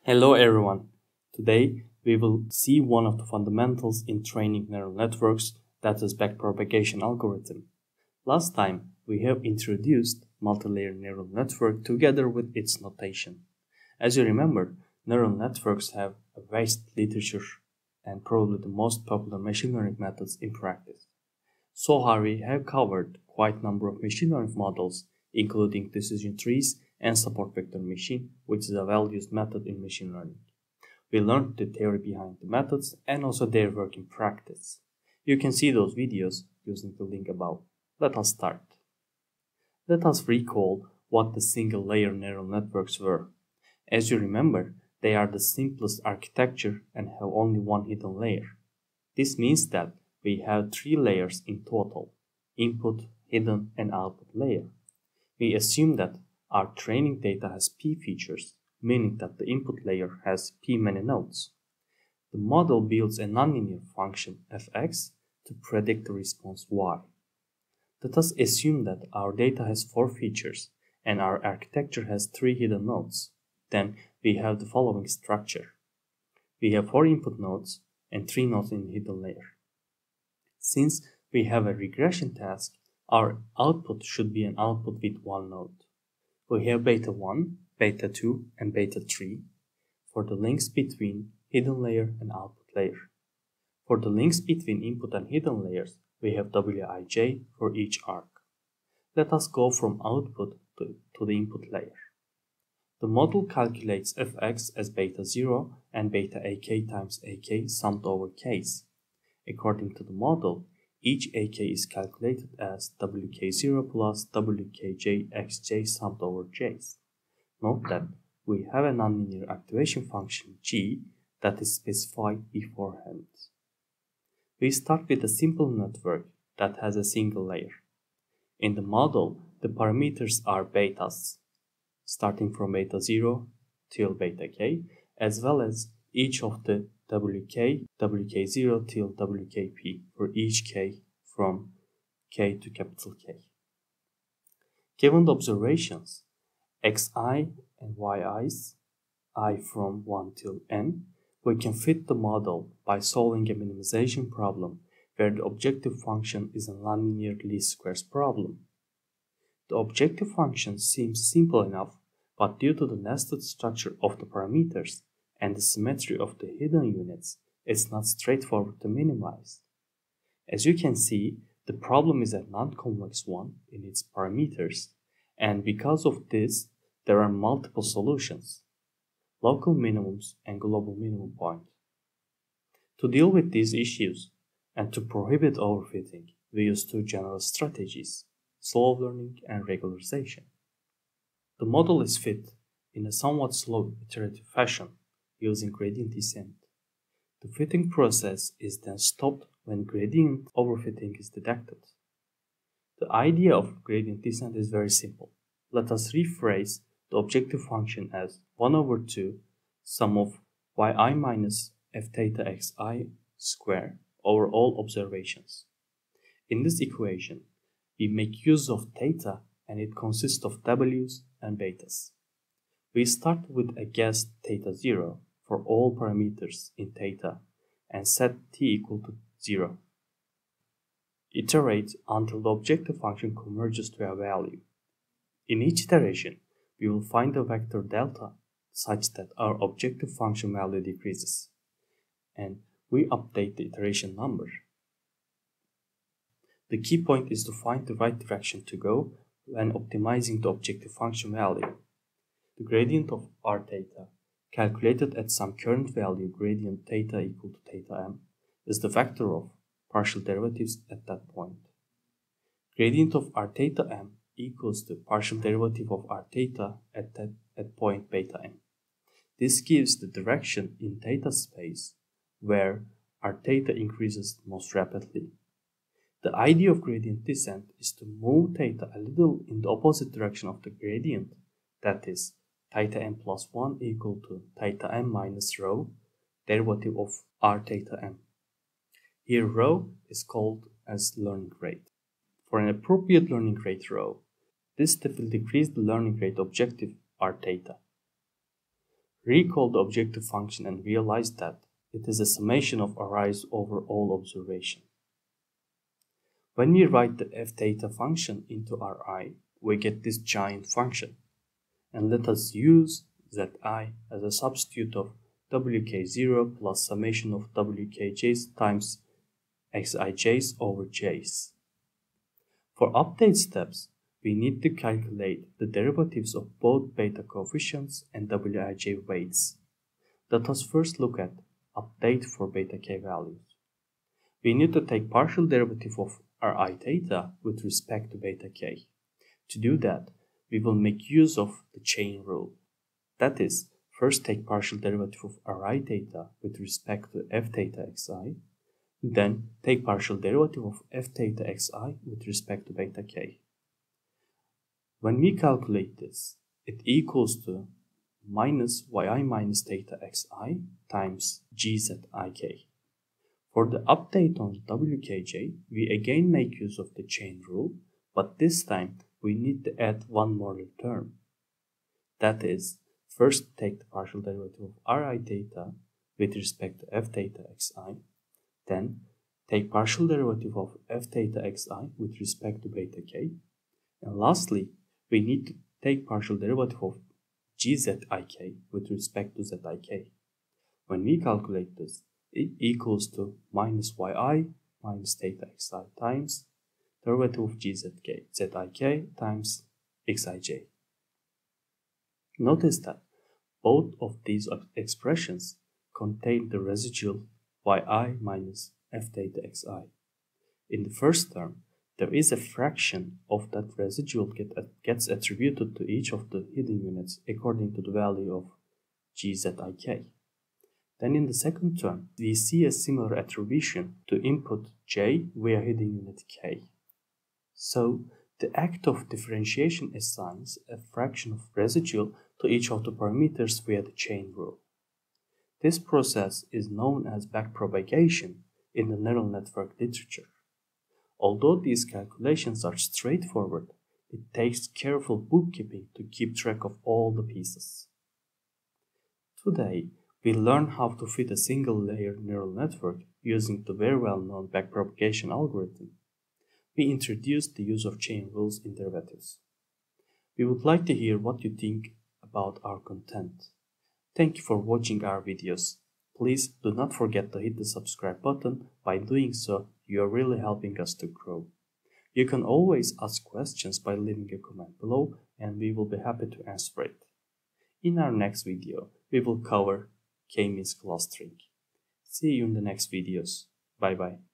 Hello everyone. Today we will see one of the fundamentals in training neural networks, that is backpropagation algorithm. Last time we have introduced multilayer neural network together with its notation. As you remember, neural networks have a vast literature and probably the most popular machine learning methods in practice. So far we have covered quite a number of machine learning models, including decision trees and support vector machine, which is a well-used method in machine learning. We learned the theory behind the methods and also their work in practice. You can see those videos using the link above. Let us start. Let us recall what the single-layer neural networks were. As you remember, they are the simplest architecture and have only one hidden layer. This means that we have three layers in total: input, hidden, and output layer. We assume that our training data has p features, meaning that the input layer has p many nodes. The model builds a nonlinear function fx to predict the response y. Let us assume that our data has 4 features and our architecture has 3 hidden nodes. Then we have the following structure. We have 4 input nodes and 3 nodes in the hidden layer. Since we have a regression task, our output should be an output with 1 node. We have beta 1, beta 2, and beta 3 for the links between hidden layer and output layer. For the links between input and hidden layers, we have wij for each arc. Let us go from output to the input layer. The model calculates fx as beta 0 and beta ak times ak summed over k's. According to the model, each ak is calculated as wk0 plus wkj xj summed over j's. Note that we have a nonlinear activation function g that is specified beforehand. We start with a simple network that has a single layer. In the model, the parameters are betas, starting from beta 0 till beta k, as well as each of the wk, wk0 till wkp for each k from k to capital K. Given the observations xi and yi's, I from 1 till n, we can fit the model by solving a minimization problem where the objective function is a nonlinear least squares problem. The objective function seems simple enough, but due to the nested structure of the parameters and the symmetry of the hidden units, it's not straightforward to minimize. As you can see, the problem is a non-convex one in its parameters, and because of this, there are multiple solutions: local minimums and global minimum point. To deal with these issues and to prohibit overfitting, we use 2 general strategies: slow learning and regularization. The model is fit in a somewhat slow iterative fashion using gradient descent. The fitting process is then stopped when gradient overfitting is detected. The idea of gradient descent is very simple. Let us rephrase the objective function as 1 over 2 sum of yi minus f theta xi square over all observations. In this equation, we make use of theta and it consists of w's and betas. We start with a guessed theta 0 for all parameters in theta and set t equal to 0. Iterate until the objective function converges to a value. In each iteration, we will find a vector delta such that our objective function value decreases, and we update the iteration number. The key point is to find the right direction to go when optimizing the objective function value. The gradient of r theta, calculated at some current value gradient theta equal to theta m, is the vector of partial derivatives at that point. Gradient of r theta m equals the partial derivative of r theta at point beta m. This gives the direction in theta space where r theta increases most rapidly. The idea of gradient descent is to move theta a little in the opposite direction of the gradient, that is, theta m plus 1 equal to theta m minus rho, derivative of r theta m. Here rho is called as learning rate. For an appropriate learning rate rho, this will decrease the learning rate objective r theta. Recall the objective function and realize that it is a summation of arrays over all observation. When we write the f theta function into Ri, we get this giant function. And let us use zi as a substitute of wk0 plus summation of wkj's times xij's over j's. For update steps, we need to calculate the derivatives of both beta coefficients and wij weights. Let us first look at update for beta k values. We need to take partial derivative of Ri theta with respect to beta k. To do that, we will make use of the chain rule. That is, first take partial derivative of Ri theta with respect to f theta xi, then take partial derivative of f theta xi with respect to beta k. When we calculate this, it equals to minus yi minus theta xi times gzik. For the update on wkj, we again make use of the chain rule, but this time we need to add one more term. That is, first take the partial derivative of Ri theta with respect to f theta xi, then take partial derivative of f theta xi with respect to beta k, and lastly, we need to take partial derivative of gzik with respect to zik. When we calculate this, it equals to minus yi minus theta xi times derivative of gzik times xij. Notice that both of these expressions contain the residual yi minus f theta xi. In the first term, there is a fraction of that residual gets attributed to each of the hidden units according to the value of gzik. Then in the second term, we see a similar attribution to input j via hidden unit k. So, the act of differentiation assigns a fraction of residual to each of the parameters via the chain rule. This process is known as backpropagation in the neural network literature. Although these calculations are straightforward, it takes careful bookkeeping to keep track of all the pieces. Today, we learn how to fit a single-layer neural network using the very well-known backpropagation algorithm. We introduced the use of chain rules in derivatives. We would like to hear what you think about our content. Thank you for watching our videos. Please do not forget to hit the subscribe button. By doing so, you are really helping us to grow. You can always ask questions by leaving a comment below, and we will be happy to answer it. In our next video, we will cover k-means clustering. See you in the next videos. Bye bye.